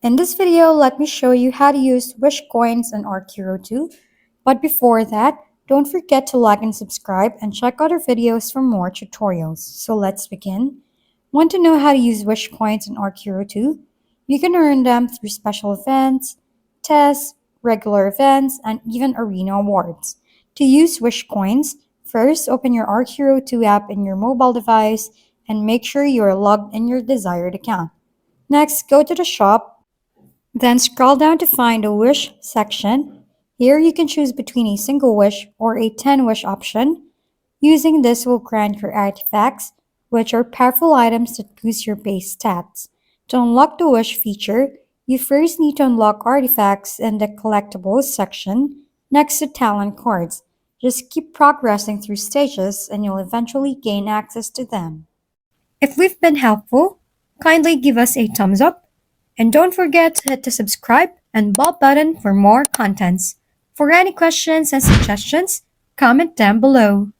In this video, let me show you how to use Wish coins in Archero 2. But before that, don't forget to like and subscribe and check out our videos for more tutorials. So let's begin. Want to know how to use Wish coins in Archero 2? You can earn them through special events, tests, regular events, and even arena awards. To use Wish coins, first open your Archero 2 app in your mobile device and make sure you are logged in your desired account. Next, go to the shop, then scroll down to find the wish section. Here you can choose between a single wish or a 10 wish option. Using this will grant your artifacts, which are powerful items that boost your base stats. To unlock the wish feature, you first need to unlock artifacts in the collectibles section next to talent cards. Just keep progressing through stages and you'll eventually gain access to them. If we've been helpful, kindly give us a thumbs up and don't forget to hit the subscribe and bell button for more contents. For any questions and suggestions, comment down below.